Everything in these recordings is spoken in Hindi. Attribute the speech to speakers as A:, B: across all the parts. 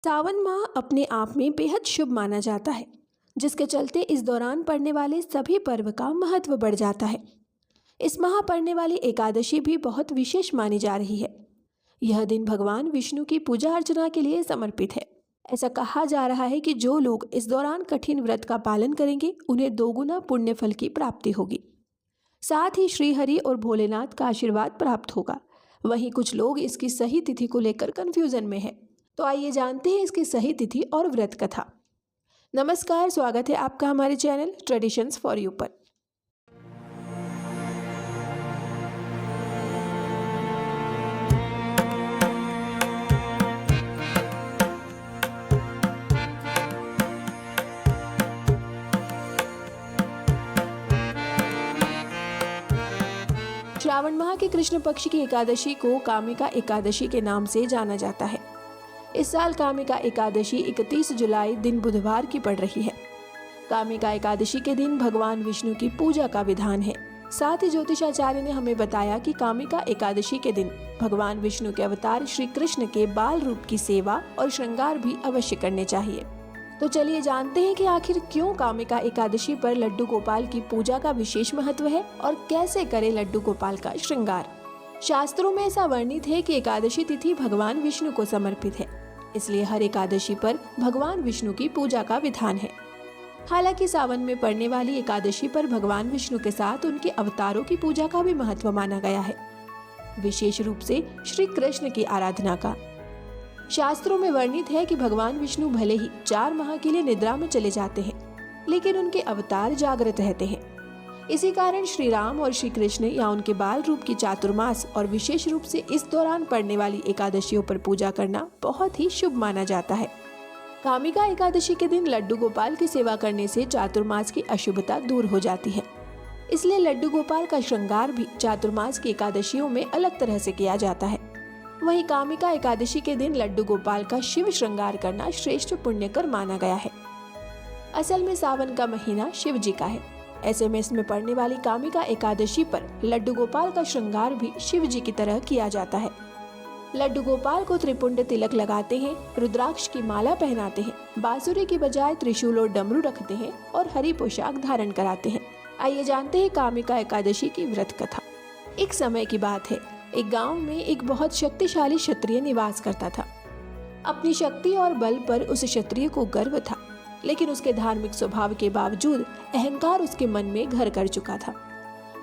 A: सावन माह अपने आप में बेहद शुभ माना जाता है, जिसके चलते इस दौरान पड़ने वाले सभी पर्व का महत्व बढ़ जाता है। इस माह पड़ने वाली एकादशी भी बहुत विशेष मानी जा रही है। यह दिन भगवान विष्णु की पूजा अर्चना के लिए समर्पित है। ऐसा कहा जा रहा है कि जो लोग इस दौरान कठिन व्रत का पालन करेंगे, उन्हें दोगुना पुण्य फल की प्राप्ति होगी। साथ ही श्रीहरि और भोलेनाथ का आशीर्वाद प्राप्त होगा। वहीं कुछ लोग इसकी सही तिथि को लेकर कंफ्यूजन में है। तो आइए जानते हैं इसकी सही तिथि और व्रत कथा। नमस्कार, स्वागत है आपका हमारे चैनल ट्रेडिशंस फॉर यू पर। श्रावण माह के कृष्ण पक्ष की एकादशी को कामिका एकादशी के नाम से जाना जाता है। इस साल कामिका एकादशी 31 जुलाई दिन बुधवार की पड़ रही है। कामिका एकादशी के दिन भगवान विष्णु की पूजा का विधान है। साथ ही ज्योतिषाचार्य ने हमें बताया कि कामिका एकादशी के दिन भगवान विष्णु के अवतार श्री कृष्ण के बाल रूप की सेवा और श्रृंगार भी अवश्य करने चाहिए। तो चलिए जानते हैं कि आखिर क्यों कामिका एकादशी पर लड्डू गोपाल की पूजा का विशेष महत्व है और कैसे करे लड्डू गोपाल का श्रृंगार। शास्त्रों में ऐसा वर्णित है कि एकादशी तिथि भगवान विष्णु को समर्पित है, इसलिए हर एकादशी पर भगवान विष्णु की पूजा का विधान है। हालांकि सावन में पड़ने वाली एकादशी पर भगवान विष्णु के साथ उनके अवतारों की पूजा का भी महत्व माना गया है, विशेष रूप से श्री कृष्ण की आराधना का। शास्त्रों में वर्णित है कि भगवान विष्णु भले ही 4 माह के लिए निद्रा में चले जाते हैं, लेकिन उनके अवतार जागृत रहते हैं। इसी कारण श्री राम और श्री कृष्ण या उनके बाल रूप की चातुर्मास और विशेष रूप से इस दौरान पड़ने वाली एकादशियों पर पूजा करना बहुत ही शुभ माना जाता है। कामिका एकादशी के दिन लड्डू गोपाल की सेवा करने से चातुर्मास की अशुभता दूर हो जाती है, इसलिए लड्डू गोपाल का श्रृंगार भी चातुर्मास की एकादशियों में अलग तरह से किया जाता है। वहीं कामिका एकादशी के दिन लड्डू गोपाल का शिव श्रृंगार करना श्रेष्ठ पुण्यकर माना गया है। असल में सावन का महीना शिव जी का है, ऐसे में इसमें पड़ने वाली कामिका एकादशी पर लड्डू गोपाल का श्रृंगार भी शिव जी की तरह किया जाता है। लड्डू गोपाल को त्रिपुंड तिलक लगाते हैं, रुद्राक्ष की माला पहनाते हैं, बांसुरी की बजाय त्रिशूल और डमरू रखते हैं और हरी पोशाक धारण कराते हैं। आइए जानते हैं कामिका एकादशी की व्रत कथा। एक समय की बात है, एक गांव में एक बहुत शक्तिशाली क्षत्रिय निवास करता था। अपनी शक्ति और बल पर उस क्षत्रिय को गर्व था, लेकिन उसके धार्मिक स्वभाव के बावजूद अहंकार उसके मन में घर कर चुका था।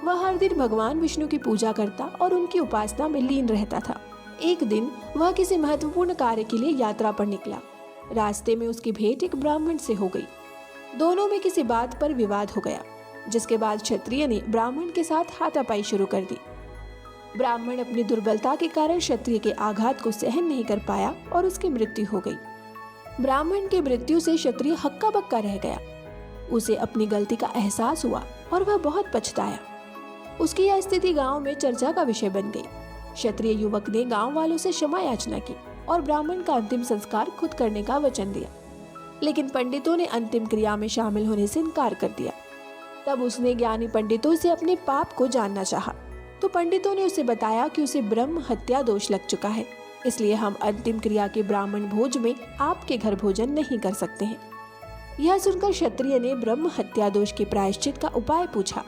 A: वह हर दिन भगवान विष्णु की पूजा करता और उनकी उपासना में लीन रहता था। एक दिन वह किसी महत्वपूर्ण कार्य के लिए यात्रा पर निकला। रास्ते में उसकी भेंट एक ब्राह्मण से हो गई। दोनों में किसी बात पर विवाद हो गया, जिसके बाद क्षत्रिय ने ब्राह्मण के साथ हाथापाई शुरू कर दी। ब्राह्मण अपनी दुर्बलता के कारण क्षत्रिय के आघात को सहन नहीं कर पाया और उसकी मृत्यु हो गई। ब्राह्मण की मृत्यु से क्षत्रिय हक्का बक्का रह गया। उसे अपनी गलती का एहसास हुआ और वह बहुत पछताया। उसकी यह स्थिति गांव में चर्चा का विषय बन गई। क्षत्रिय युवक ने गांव वालों से क्षमा याचना की और ब्राह्मण का अंतिम संस्कार खुद करने का वचन दिया, लेकिन पंडितों ने अंतिम क्रिया में शामिल होने से इनकार कर दिया। तब उसने ज्ञानी पंडितों से अपने पाप को जानना चाहा, तो पंडितों ने उसे बताया कि उसे ब्रह्म हत्या दोष लग चुका है, इसलिए हम अंतिम क्रिया के ब्राह्मण भोज में आपके घर भोजन नहीं कर सकते हैं। यह सुनकर क्षत्रिय ने ब्रह्म हत्या दोष के प्रायश्चित का उपाय पूछा।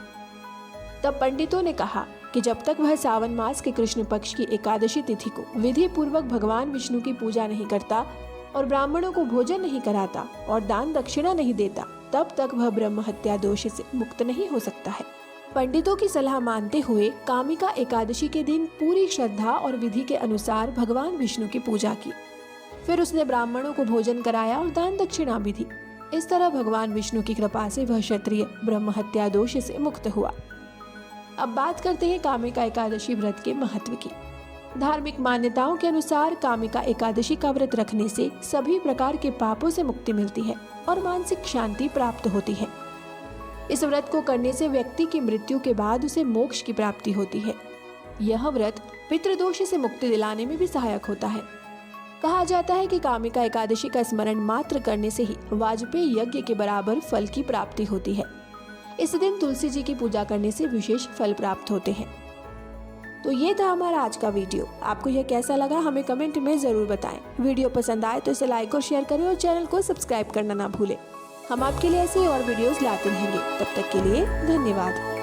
A: तब पंडितों ने कहा कि जब तक वह सावन मास के कृष्ण पक्ष की एकादशी तिथि को विधि पूर्वक भगवान विष्णु की पूजा नहीं करता और ब्राह्मणों को भोजन नहीं कराता और दान दक्षिणा नहीं देता, तब तक वह ब्रह्म हत्या दोष से मुक्त नहीं हो सकता है। पंडितों की सलाह मानते हुए कामिका एकादशी के दिन पूरी श्रद्धा और विधि के अनुसार भगवान विष्णु की पूजा की। फिर उसने ब्राह्मणों को भोजन कराया और दान दक्षिणा भी दी। इस तरह भगवान विष्णु की कृपा से वह क्षत्रिय ब्रह्म हत्या दोष से मुक्त हुआ। अब बात करते हैं कामिका एकादशी व्रत के महत्व की। धार्मिक मान्यताओं के अनुसार कामिका एकादशी का व्रत रखने से सभी प्रकार के पापों से मुक्ति मिलती है और मानसिक शांति प्राप्त होती है। इस व्रत को करने से व्यक्ति की मृत्यु के बाद उसे मोक्ष की प्राप्ति होती है। यह व्रत पितृदोष से मुक्ति दिलाने में भी सहायक होता है। कहा जाता है कि कामिका एकादशी का स्मरण मात्र करने से ही वाजपेयी यज्ञ के बराबर फल की प्राप्ति होती है। इस दिन तुलसी जी की पूजा करने से विशेष फल प्राप्त होते हैं। तो ये था हमारा आज का वीडियो। आपको यह कैसा लगा हमें कमेंट में ज़रूर बताएं। वीडियो पसंद आए तो इसे लाइक और शेयर करें और चैनल को सब्सक्राइब करना ना भूलें। हम आपके लिए ऐसे और वीडियोस लाते रहेंगे। तब तक के लिए धन्यवाद।